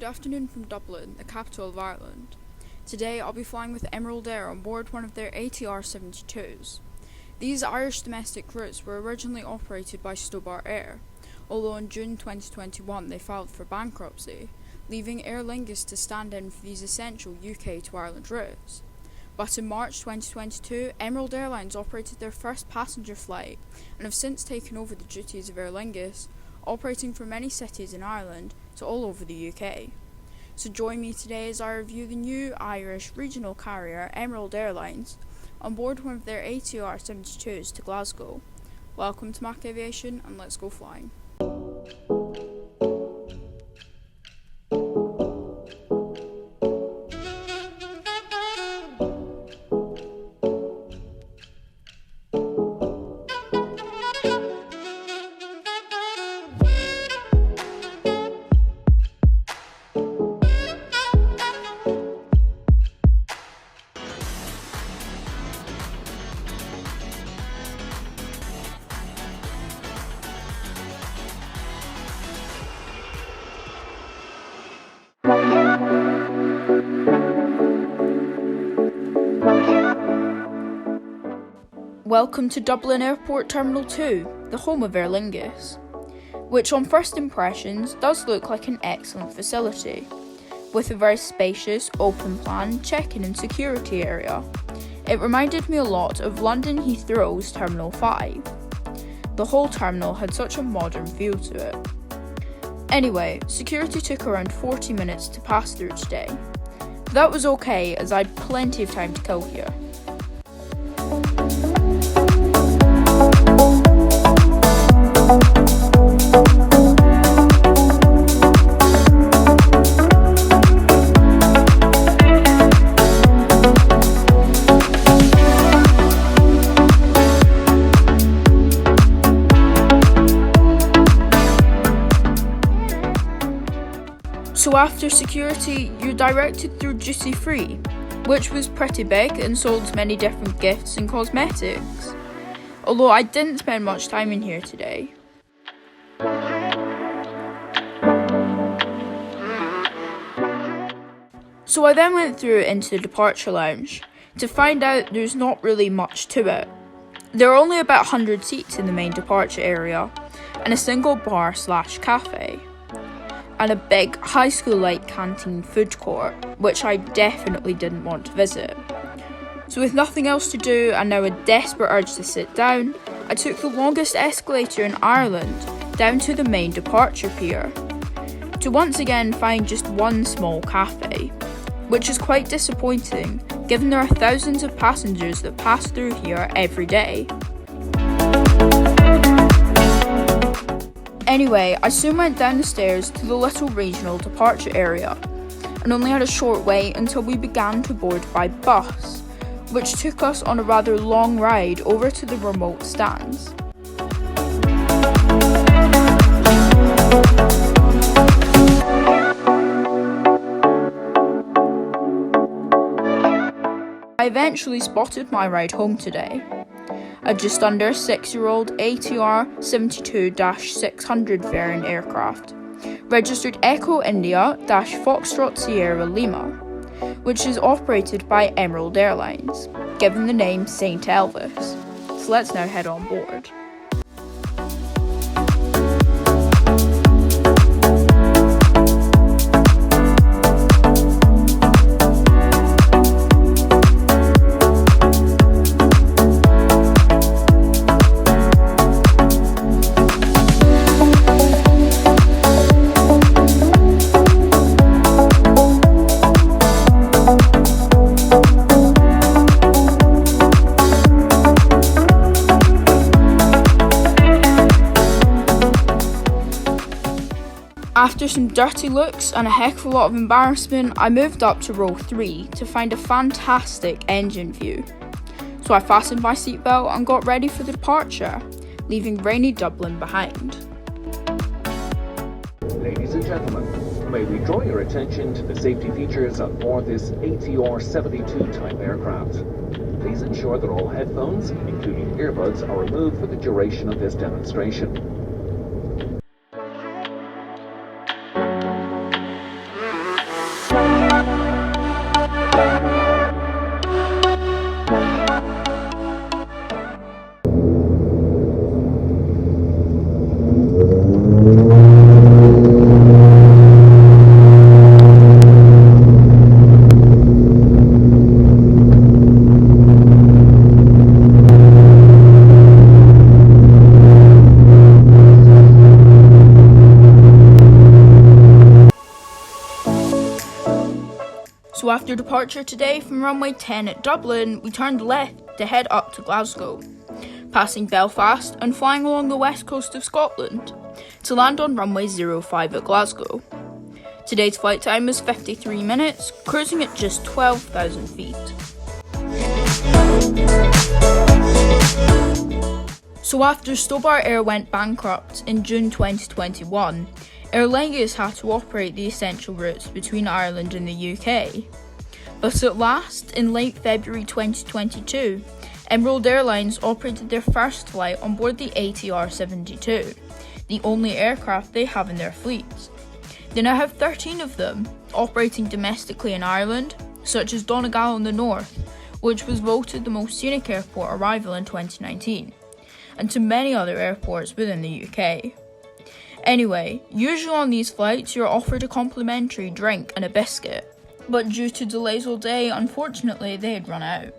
Good afternoon from Dublin, the capital of Ireland. Today I'll be flying with Emerald Air on board one of their ATR-72s. These Irish domestic routes were originally operated by Stobart Air, although in June 2021 they filed for bankruptcy, leaving Aer Lingus to stand in for these essential UK to Ireland routes. But in March 2022, Emerald Airlines operated their first passenger flight and have since taken over the duties of Aer Lingus, operating from many cities in Ireland to all over the UK. So join me today as I review the new Irish regional carrier Emerald Airlines on board one of their ATR-72s to Glasgow. Welcome to Mac Aviation and let's go flying. Welcome to Dublin Airport Terminal 2, the home of Aer Lingus, which on first impressions does look like an excellent facility, with a very spacious, open-plan check-in and security area. It reminded me a lot of London Heathrow's Terminal 5. The whole terminal had such a modern feel to it. Anyway, security took around 40 minutes to pass through today. That was okay, as I had plenty of time to kill here. So after security, you're directed through duty free, which was pretty big and sold many different gifts and cosmetics, although I didn't spend much time in here today. So I then went through into the departure lounge to find out there's not really much to it. There are only about 100 seats in the main departure area and a single bar/cafe. And a big high school-like canteen food court, which I definitely didn't want to visit. So with nothing else to do and now a desperate urge to sit down, I took the longest escalator in Ireland down to the main departure pier, to once again find just one small cafe, which is quite disappointing given there are thousands of passengers that pass through here every day. Anyway, I soon went down the stairs to the little regional departure area, and only had a short wait until we began to board by bus, which took us on a rather long ride over to the remote stands. I eventually spotted my ride home today. A just under 6-year-old ATR-72-600 variant aircraft, registered Echo India-Foxtrot Sierra Lima, which is operated by Emerald Airlines, given the name St. Elvis. So let's now head on board. After some dirty looks and a heck of a lot of embarrassment, I moved up to row 3 to find a fantastic engine view. So I fastened my seatbelt and got ready for the departure, leaving rainy Dublin behind. Ladies and gentlemen, may we draw your attention to the safety features on board this ATR-72 type aircraft. Please ensure that all headphones, including earbuds, are removed for the duration of this demonstration. So after departure today from runway 10 at Dublin, we turned left to head up to Glasgow, passing Belfast and flying along the west coast of Scotland to land on runway 05 at Glasgow. Today's flight time is 53 minutes, cruising at just 12,000 feet. So after Stobart Air went bankrupt in June 2021, Aer Lingus had to operate the essential routes between Ireland and the UK. But at last, in late February 2022, Emerald Airlines operated their first flight on board the ATR-72, the only aircraft they have in their fleet. They now have 13 of them, operating domestically in Ireland, such as Donegal in the north, which was voted the most scenic airport arrival in 2019, and to many other airports within the UK. Anyway, usually on these flights you're offered a complimentary drink and a biscuit, but due to delays all day, unfortunately they had run out.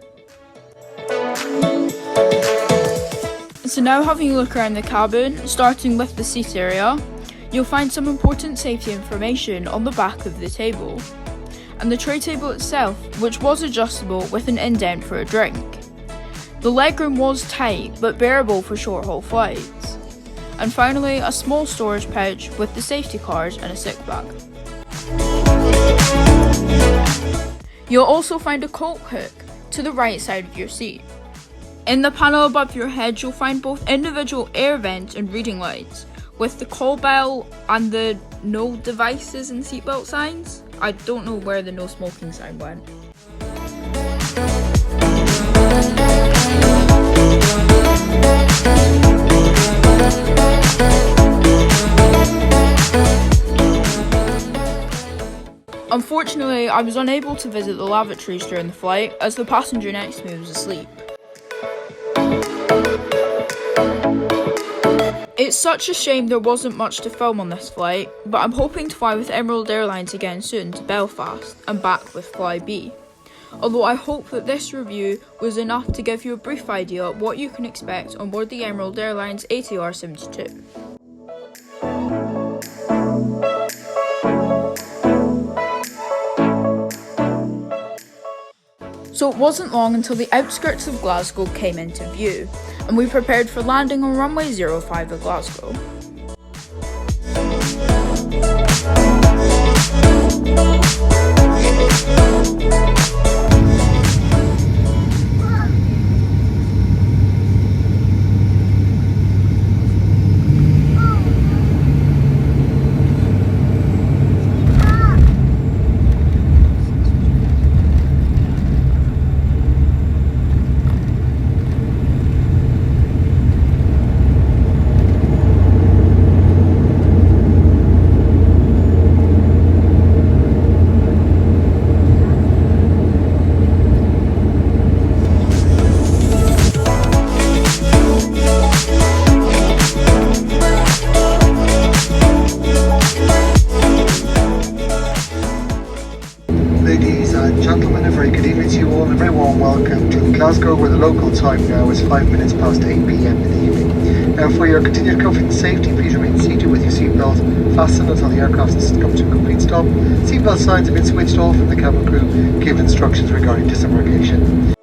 So now having a look around the cabin, starting with the seat area, you'll find some important safety information on the back of the table, and the tray table itself, which was adjustable with an indent for a drink. The legroom was tight but bearable for short-haul flights. And finally, a small storage pouch with the safety card and a sick bag. You'll also find a coat hook to the right side of your seat. In the panel above your head, you'll find both individual air vents and reading lights, with the call bell and the no devices and seatbelt signs. I don't know where the no smoking sign went. Unfortunately, I was unable to visit the lavatories during the flight, as the passenger next to me was asleep. It's such a shame there wasn't much to film on this flight, but I'm hoping to fly with Emerald Airlines again soon to Belfast and back with Flybe. Although I hope that this review was enough to give you a brief idea of what you can expect on board the Emerald Airlines ATR-72. So it wasn't long until the outskirts of Glasgow came into view, and we prepared for landing on runway 05 at Glasgow. Ladies and gentlemen, a very good evening to you all and a very warm welcome to Glasgow, where the local time now is 5 minutes past 8 PM in the evening. Now, for your continued comfort and safety, please remain seated with your seatbelt fastened until the aircraft has come to a complete stop. Seatbelt signs have been switched off and the cabin crew give instructions regarding disembarkation.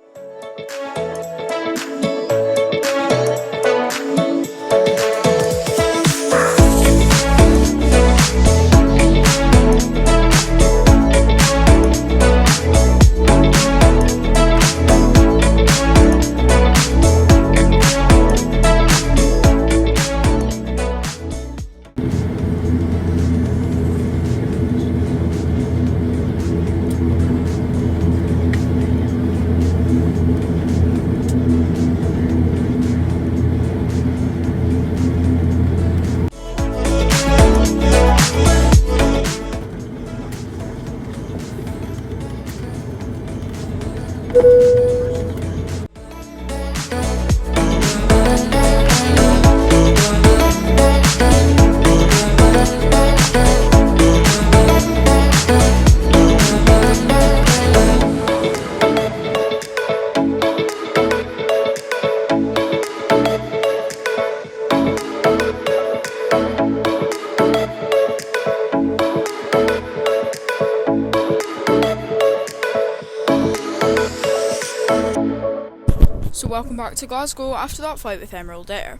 welcome back to Glasgow after that flight with Emerald Air.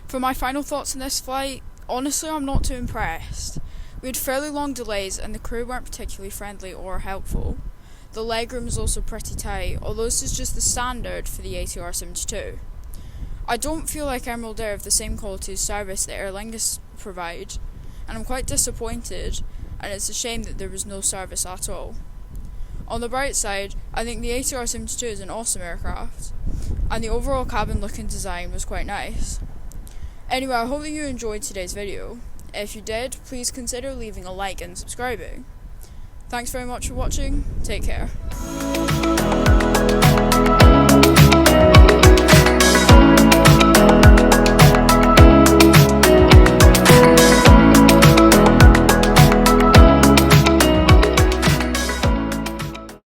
For my final thoughts on this flight, honestly I'm not too impressed. We had fairly long delays and the crew weren't particularly friendly or helpful. The legroom is also pretty tight, although this is just the standard for the ATR-72. I don't feel like Emerald Air have the same quality of service that Aer Lingus provide, and I'm quite disappointed, and it's a shame that there was no service at all. On the bright side, I think the ATR-72 is an awesome aircraft, and the overall cabin look and design was quite nice. Anyway, I hope that you enjoyed today's video. If you did, please consider leaving a like and subscribing. Thanks very much for watching, take care.